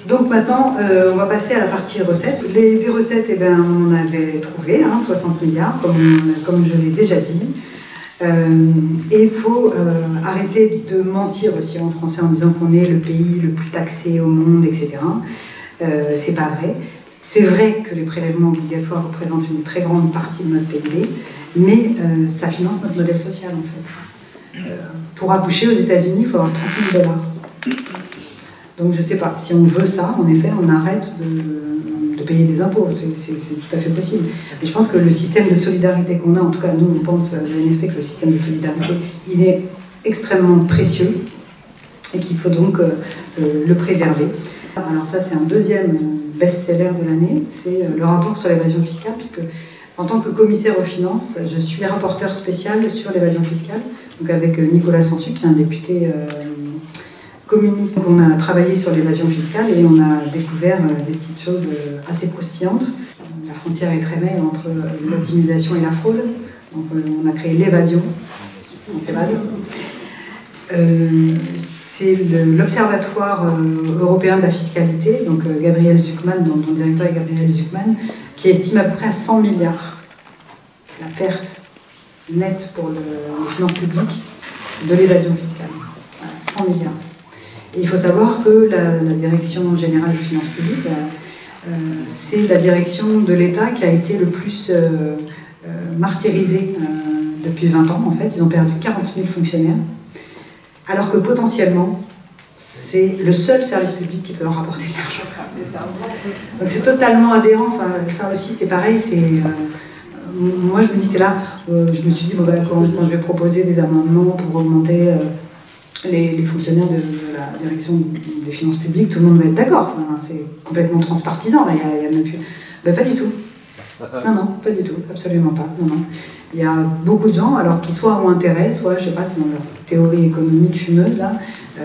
Donc maintenant, on va passer à la partie recettes. Des recettes, eh ben, on en avait trouvé, 60 milliards, comme je l'ai déjà dit. Et il faut arrêter de mentir aussi en français en disant qu'on est le pays le plus taxé au monde, etc. C'est pas vrai. C'est vrai que les prélèvements obligatoires représentent une très grande partie de notre PIB, mais ça finance notre modèle social en fait. Pour accoucher aux États-Unis, il faut avoir 30 000 $. Donc je ne sais pas, si on veut ça, en effet, on arrête de payer des impôts, c'est tout à fait possible. Mais je pense que le système de solidarité qu'on a, en tout cas nous on pense à l'NFP que le système de solidarité, il est extrêmement précieux et qu'il faut donc le préserver. Alors ça c'est un deuxième best-seller de l'année, c'est le rapport sur l'évasion fiscale, puisque en tant que commissaire aux finances, je suis rapporteur spécial sur l'évasion fiscale, donc avec Nicolas Sansu, qui est un député communiste. On a travaillé sur l'évasion fiscale et on a découvert des petites choses assez croustillantes. La frontière est très maigre entre l'optimisation et la fraude, donc on a créé l'évasion, on s'évade. C'est l'Observatoire européen de la fiscalité, donc Gabriel Zucman, dont le directeur est Gabriel Zucman, qui estime à peu près à 100 milliards la perte nette pour les finances publiques de l'évasion fiscale. Voilà, 100 milliards. Et il faut savoir que la Direction générale des finances publiques, c'est la direction de l'État qui a été le plus martyrisée depuis 20 ans. En fait, ils ont perdu 40 000 fonctionnaires. Alors que potentiellement, c'est le seul service public qui peut leur rapporter de l'argent. Donc c'est totalement aberrant, enfin, ça aussi c'est pareil, moi je me dis que là, je me suis dit, bon, quand je vais proposer des amendements pour augmenter les fonctionnaires de la direction des finances publiques, tout le monde va être d'accord, enfin, c'est complètement transpartisan, là, il y a même plus... Ben, pas du tout. Non, pas du tout, absolument pas. Non. Il y a beaucoup de gens, alors qui soit ont intérêt, soit, je sais pas, c'est dans leur théorie économique fumeuse, là,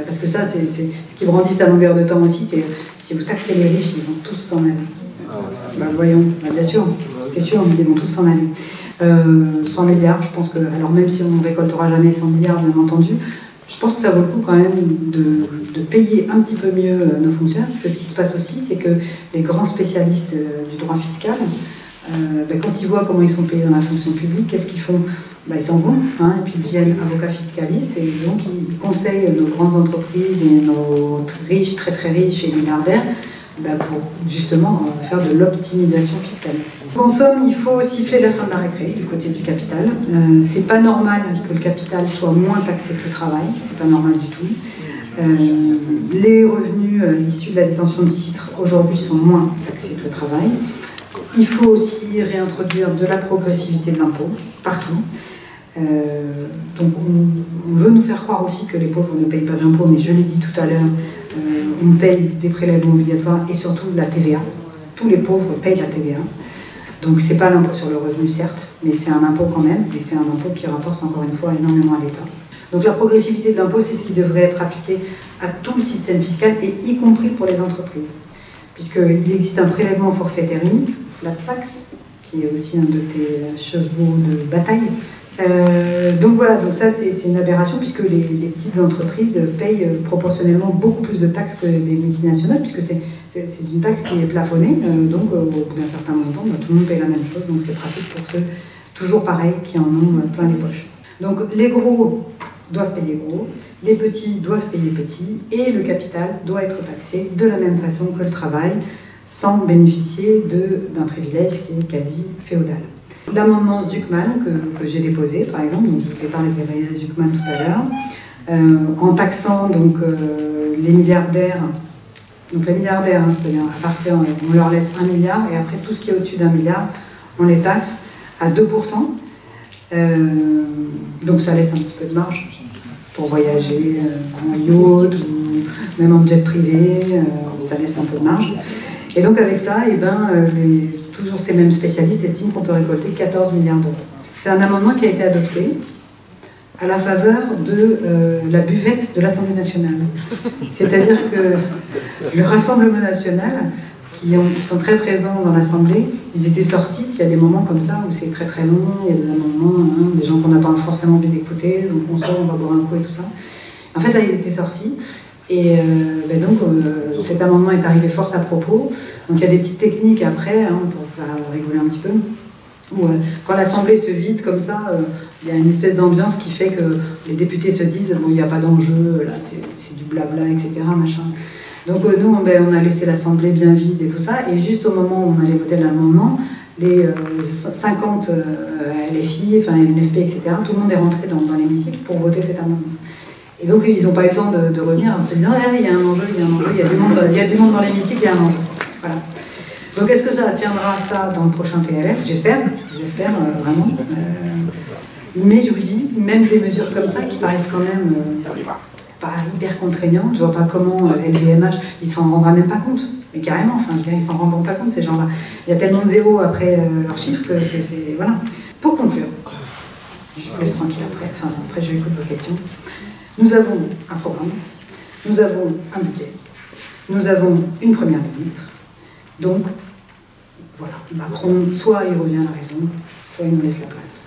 parce que ça, c'est ce qui brandissent à longueur de temps aussi, c'est si vous taxez les riches, ils vont tous s'en aller. Ben, voyons, ben, bien sûr, c'est sûr, ils vont tous s'en aller. 100 milliards, je pense que, alors même si on ne récoltera jamais 100 milliards, bien entendu, je pense que ça vaut le coup quand même de payer un petit peu mieux nos fonctionnaires, parce que ce qui se passe aussi, c'est que les grands spécialistes du droit fiscal, quand ils voient comment ils sont payés dans la fonction publique, qu'est-ce qu'ils font? Ils s'en vont, et puis ils deviennent avocats fiscalistes, et donc ils conseillent nos grandes entreprises et nos riches, très très riches et milliardaires, pour justement faire de l'optimisation fiscale. En somme, il faut siffler la fin de la récré du côté du capital. C'est pas normal que le capital soit moins taxé que le travail, c'est pas normal du tout. Les revenus issus de la détention de titres aujourd'hui sont moins taxés que le travail. Il faut aussi réintroduire de la progressivité de l'impôt, partout. Donc on veut nous faire croire aussi que les pauvres ne payent pas d'impôts, mais je l'ai dit tout à l'heure, on paye des prélèvements obligatoires et surtout la TVA. Tous les pauvres payent la TVA. Donc c'est pas l'impôt sur le revenu, certes, mais c'est un impôt quand même, et c'est un impôt qui rapporte encore une fois énormément à l'État. Donc la progressivité de l'impôt, c'est ce qui devrait être appliqué à tout le système fiscal, et y compris pour les entreprises. Puisqu'il existe un prélèvement forfaitaire unique, flat tax, qui est aussi un de tes chevaux de bataille. Donc voilà, donc ça c'est une aberration, puisque les petites entreprises payent proportionnellement beaucoup plus de taxes que les multinationales, puisque c'est une taxe qui est plafonnée, donc au bout d'un certain montant, tout le monde paye la même chose, donc c'est pratique pour ceux, toujours pareil, qui en ont plein les poches. Donc les gros doivent payer gros, les petits doivent payer petits, et le capital doit être taxé de la même façon que le travail, sans bénéficier d'un privilège qui est quasi féodal. L'amendement Zucman que j'ai déposé, par exemple, donc je vous ai parlé de Gabriel Zucman tout à l'heure, en taxant donc, les milliardaires, donc les milliardaires, c'est-à-dire à partir, on leur laisse 1 milliard, et après tout ce qui est au-dessus d'1 milliard, on les taxe à 2%. Donc ça laisse un petit peu de marge pour voyager en yacht, ou même en jet privé, ça laisse un peu de marge. Et donc avec ça, toujours ces mêmes spécialistes estiment qu'on peut récolter 14 milliards d'euros. C'est un amendement qui a été adopté à la faveur de la buvette de l'Assemblée nationale. C'est-à-dire que le Rassemblement national, qui sont très présents dans l'Assemblée, ils étaient sortis, s'il y a des moments comme ça où c'est très très long, il y a des amendements, des gens qu'on n'a pas forcément envie d'écouter, donc on sort, on va boire un coup et tout ça. En fait là, ils étaient sortis, Et donc cet amendement est arrivé fort à propos. Donc il y a des petites techniques après, hein, pour faire rigoler un petit peu. Où, quand l'Assemblée se vide comme ça, il y a une espèce d'ambiance qui fait que les députés se disent bon, il n'y a pas d'enjeu, là c'est du blabla, etc. Machin. Donc nous, on a laissé l'Assemblée bien vide et tout ça, et juste au moment où on allait voter l'amendement, les 50 LFI, enfin LNFP, etc., tout le monde est rentré dans l'hémicycle pour voter cet amendement. Et donc ils n'ont pas eu le temps de revenir en se disant ah, il y a un enjeu, il y a un enjeu, il y a du monde dans l'hémicycle, il y a un enjeu. Voilà. Donc est-ce que ça tiendra ça dans le prochain PLF? J'espère vraiment. Mais je vous dis, même des mesures comme ça qui paraissent quand même pas hyper contraignantes, je vois pas comment LVMH, ils s'en rendra même pas compte. Mais carrément, enfin, je veux dire, ils s'en rendront pas compte ces gens-là. Il y a tellement de zéros après leurs chiffres que c'est... Voilà. Pour conclure, je vous laisse tranquille après, enfin après je écoute vos questions. Nous avons un programme, nous avons un budget, nous avons une première ministre. Donc, voilà, Macron, soit il revient à la raison, soit il nous laisse la place.